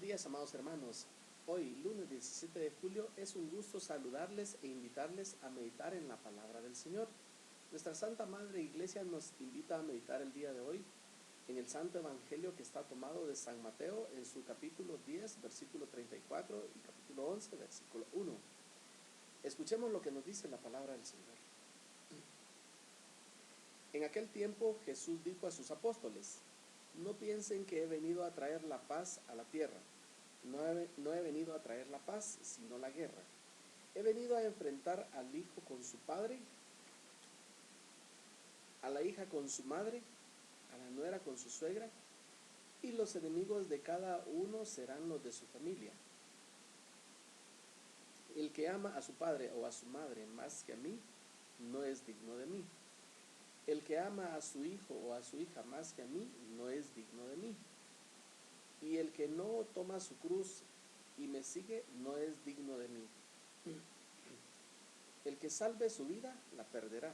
días, amados hermanos. Hoy, lunes 17 de julio, es un gusto saludarles e invitarles a meditar en la palabra del Señor. Nuestra Santa Madre Iglesia nos invita a meditar el día de hoy en el Santo Evangelio que está tomado de San Mateo en su capítulo 10, versículo 34 y capítulo 11, versículo 1. Escuchemos lo que nos dice la palabra del Señor. En aquel tiempo Jesús dijo a sus apóstoles: no piensen que he venido a traer la paz a la tierra. No he venido a traer la paz, sino la guerra. He venido a enfrentar al hijo con su padre, a la hija con su madre, a la nuera con su suegra, y los enemigos de cada uno serán los de su familia. El que ama a su padre o a su madre más que a mí, no es digno de mí. El que ama a su hijo o a su hija más que a mí, no es digno de mí. Y el que no toma su cruz y me sigue, no es digno de mí. El que salve su vida, la perderá,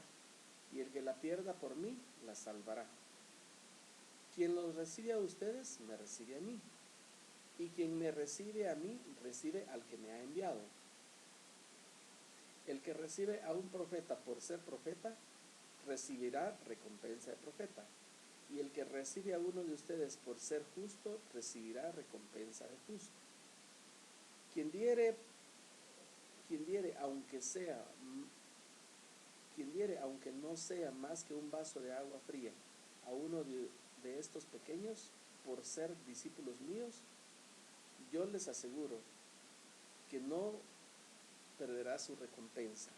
y el que la pierda por mí, la salvará. Quien los recibe a ustedes, me recibe a mí, y quien me recibe a mí, recibe al que me ha enviado. El que recibe a un profeta por ser profeta, recibirá recompensa de profeta, y el que recibe a uno de ustedes por ser justo, recibirá recompensa de justo. Quien diere, aunque no sea más que un vaso de agua fría, a uno de estos pequeños, por ser discípulos míos, yo les aseguro que no perderá su recompensa.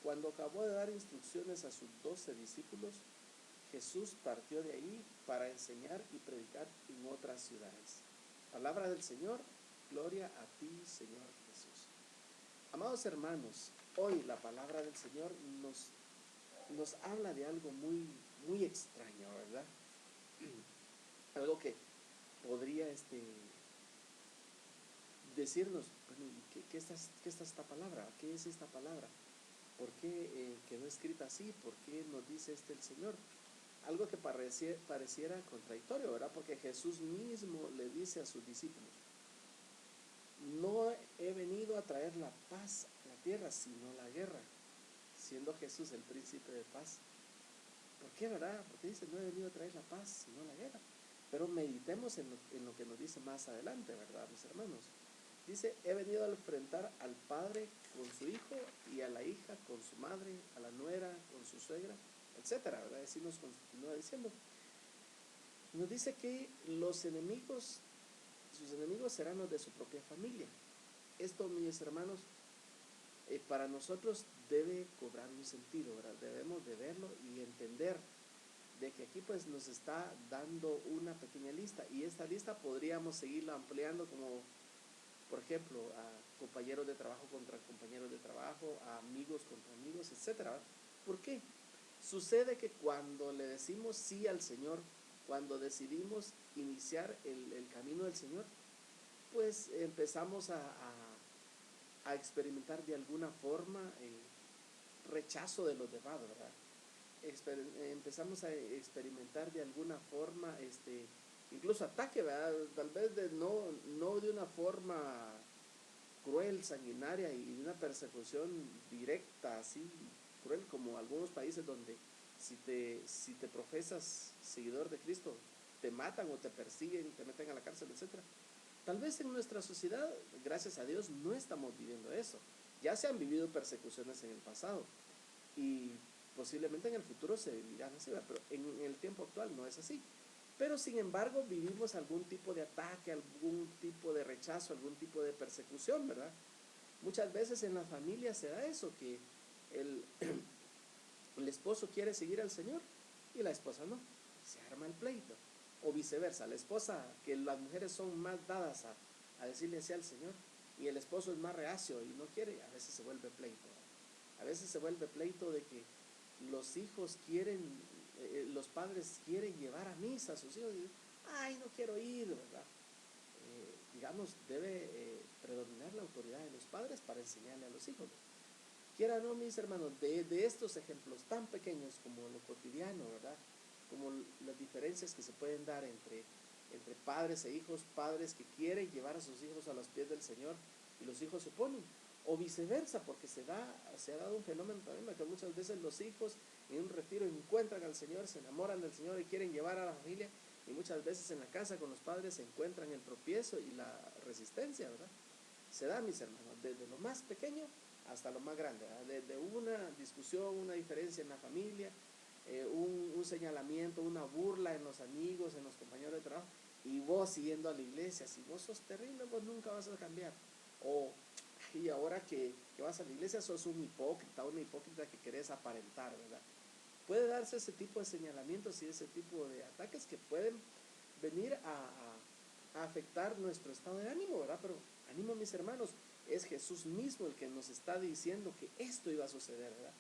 Cuando acabó de dar instrucciones a sus 12 discípulos, Jesús partió de ahí para enseñar y predicar en otras ciudades. Palabra del Señor, gloria a ti, Señor Jesús. Amados hermanos, hoy la palabra del Señor nos habla de algo muy, muy extraño, ¿verdad? Algo que podría decirnos, bueno, ¿qué es esta palabra? ¿Qué es esta palabra? ¿Por qué quedó escrita así? ¿Por qué nos dice el Señor? Algo que pareciera contradictorio, ¿verdad? Porque Jesús mismo le dice a sus discípulos: no he venido a traer la paz a la tierra, sino la guerra, siendo Jesús el príncipe de paz. ¿Por qué, verdad? Porque dice: no he venido a traer la paz, sino la guerra. Pero meditemos en lo que nos dice más adelante, ¿verdad, mis hermanos? Dice: he venido a enfrentar al padre con su hijo, y a la hija con su madre, a la nuera con su suegra, etcétera, ¿verdad? Así nos continúa diciendo. Nos dice que sus enemigos serán los de su propia familia. Esto, mis hermanos, para nosotros debe cobrar un sentido, ¿verdad? Debemos de verlo y entender de que aquí pues nos está dando una pequeña lista, y esta lista podríamos seguirla ampliando, como por ejemplo a compañeros de trabajo contra compañeros de trabajo, a amigos contra amigos, etcétera. ¿Por qué? Sucede que cuando le decimos sí al Señor, cuando decidimos iniciar el camino del Señor, pues empezamos a experimentar de alguna forma rechazo de los demás, ¿verdad? Empezamos a experimentar de alguna forma incluso ataque, ¿verdad? Tal vez no de una forma cruel, sanguinaria y de una persecución directa, así cruel como algunos países donde si te profesas seguidor de Cristo, te matan o te persiguen, te meten a la cárcel, etcétera. Tal vez en nuestra sociedad, gracias a Dios, no estamos viviendo eso. Ya se han vivido persecuciones en el pasado y posiblemente en el futuro se vivirán así, ¿verdad? Pero en el tiempo actual no es así. Pero sin embargo vivimos algún tipo de ataque, algún tipo de rechazo, algún tipo de persecución, ¿verdad? Muchas veces en la familia se da eso, que el esposo quiere seguir al Señor y la esposa no, se arma el pleito. O viceversa, la esposa, que las mujeres son más dadas a decirle sí al Señor, y el esposo es más reacio y no quiere, a veces se vuelve pleito. A veces se vuelve pleito de que los hijos los padres quieren llevar a misa a sus hijos y dicen: ay, no quiero ir, ¿verdad? Digamos, debe predominar la autoridad de los padres para enseñarle a los hijos. Quiera o no, mis hermanos, de estos ejemplos tan pequeños como lo cotidiano, ¿verdad? Como las diferencias que se pueden dar entre entre padres e hijos, padres que quieren llevar a sus hijos a los pies del Señor y los hijos se oponen, o viceversa, porque se ha dado un fenómeno también, que muchas veces los hijos en un retiro encuentran al Señor, se enamoran del Señor y quieren llevar a la familia, y muchas veces en la casa con los padres se encuentran el tropiezo y la resistencia, ¿verdad? Se da, mis hermanos, desde lo más pequeño hasta lo más grande, ¿verdad? Desde una discusión, una diferencia en la familia, un señalamiento, una burla en los amigos, en los compañeros de trabajo, y vos siguiendo a la iglesia, si vos sos terrible, vos nunca vas a cambiar. O, y ahora que vas a la iglesia sos un hipócrita, una hipócrita que querés aparentar, ¿verdad? Puede darse ese tipo de señalamientos y ese tipo de ataques que pueden venir a afectar nuestro estado de ánimo, ¿verdad? Pero ánimo, mis hermanos, es Jesús mismo el que nos está diciendo que esto iba a suceder, ¿verdad?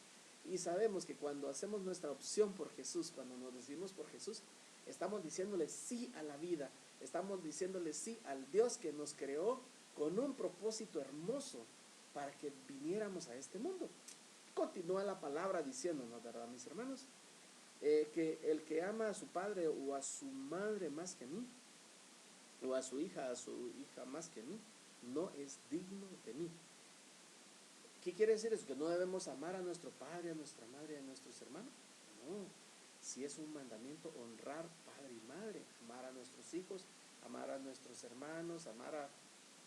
Y sabemos que cuando hacemos nuestra opción por Jesús, cuando nos decidimos por Jesús, estamos diciéndole sí a la vida, estamos diciéndole sí al Dios que nos creó con un propósito hermoso para que viniéramos a este mundo. Continúa la palabra diciéndonos, ¿verdad, mis hermanos? Que el que ama a su padre o a su madre más que a mí, o a su hija más que a mí, no es digno de mí. ¿Qué quiere decir eso? ¿Que no debemos amar a nuestro padre, a nuestra madre, a nuestros hermanos? No, si es un mandamiento honrar padre y madre, amar a nuestros hijos, amar a nuestros hermanos, amar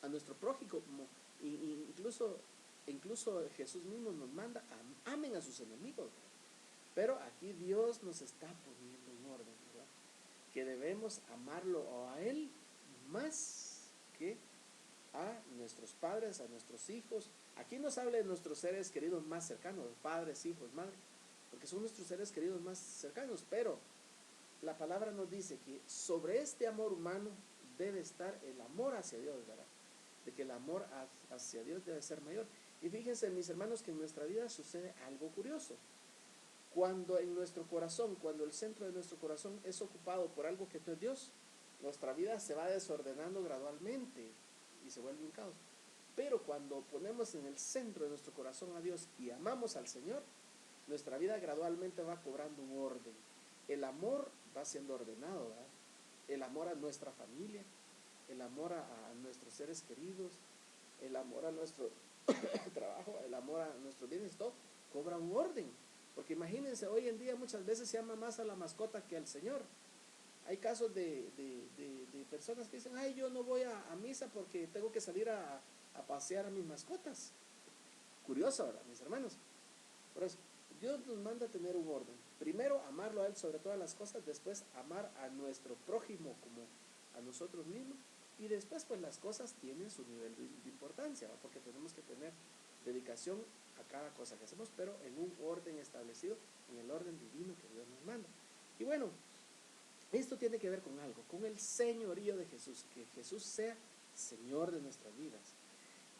a nuestro prójimo, incluso Jesús mismo nos manda, amen a sus enemigos, ¿verdad? Pero aquí Dios nos está poniendo en orden, ¿verdad? Que debemos amarlo a Él más que a nuestros padres, a nuestros hijos. Aquí nos habla de nuestros seres queridos más cercanos, padres, hijos, madres, porque son nuestros seres queridos más cercanos, pero la palabra nos dice que sobre este amor humano debe estar el amor hacia Dios, ¿verdad? De que el amor hacia Dios debe ser mayor. Y fíjense, mis hermanos, que en nuestra vida sucede algo curioso. Cuando en nuestro corazón, cuando el centro de nuestro corazón es ocupado por algo que no es Dios, nuestra vida se va desordenando gradualmente y se vuelve un caos. Pero cuando ponemos en el centro de nuestro corazón a Dios y amamos al Señor, nuestra vida gradualmente va cobrando un orden. El amor va siendo ordenado, ¿verdad? El amor a nuestra familia, el amor a nuestros seres queridos, el amor a nuestro trabajo, el amor a nuestros bienes, todo cobra un orden. Porque imagínense, hoy en día muchas veces se ama más a la mascota que al Señor. Hay casos de personas que dicen, ay, yo no voy a misa porque tengo que salir a pasear a mis mascotas. Curioso, ¿verdad, mis hermanos? Por eso, Dios nos manda a tener un orden. Primero, amarlo a Él sobre todas las cosas. Después, amar a nuestro prójimo como a nosotros mismos. Y después, pues las cosas tienen su nivel de importancia, ¿verdad? Porque tenemos que tener dedicación a cada cosa que hacemos, pero en un orden establecido, en el orden divino que Dios nos manda. Y bueno, esto tiene que ver con algo, con el señorío de Jesús, que Jesús sea Señor de nuestras vidas.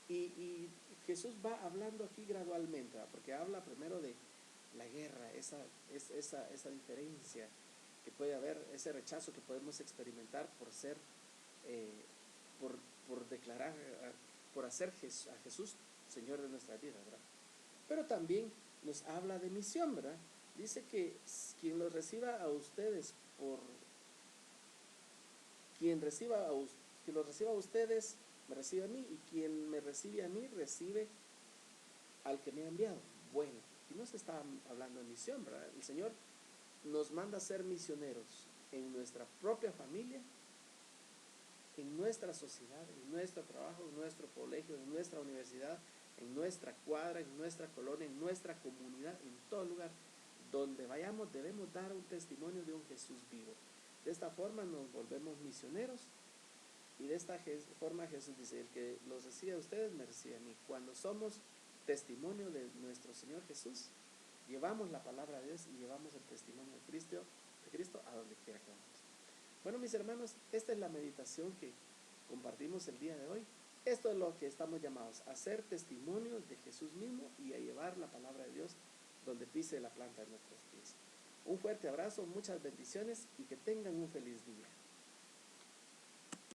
Y Jesús va hablando aquí gradualmente, ¿verdad? Porque habla primero de la guerra, esa diferencia que puede haber, ese rechazo que podemos experimentar por ser, por declarar, por hacer a Jesús Señor de nuestra vida, ¿verdad? Pero también nos habla de misión, ¿verdad? Dice que quien los reciba a ustedes quien los reciba a ustedes me recibe a mí, y quien me recibe a mí recibe al que me ha enviado. Bueno, aquí no se está hablando de misión, ¿verdad? El Señor nos manda a ser misioneros en nuestra propia familia, en nuestra sociedad, en nuestro trabajo, en nuestro colegio, en nuestra universidad, en nuestra cuadra, en nuestra colonia, en nuestra comunidad, en todo lugar. Donde vayamos debemos dar un testimonio de un Jesús vivo. De esta forma nos volvemos misioneros, y de esta forma Jesús dice, el que los recibe a ustedes me recibe a mí. Cuando somos testimonio de nuestro Señor Jesús, llevamos la palabra de Dios y llevamos el testimonio de Cristo a donde quiera que vamos. Bueno, mis hermanos, esta es la meditación que compartimos el día de hoy. Esto es lo que estamos llamados, a ser testimonios de Jesús mismo y a llevar la palabra de Dios donde pise la planta de nuestros pies. Un fuerte abrazo, muchas bendiciones y que tengan un feliz día.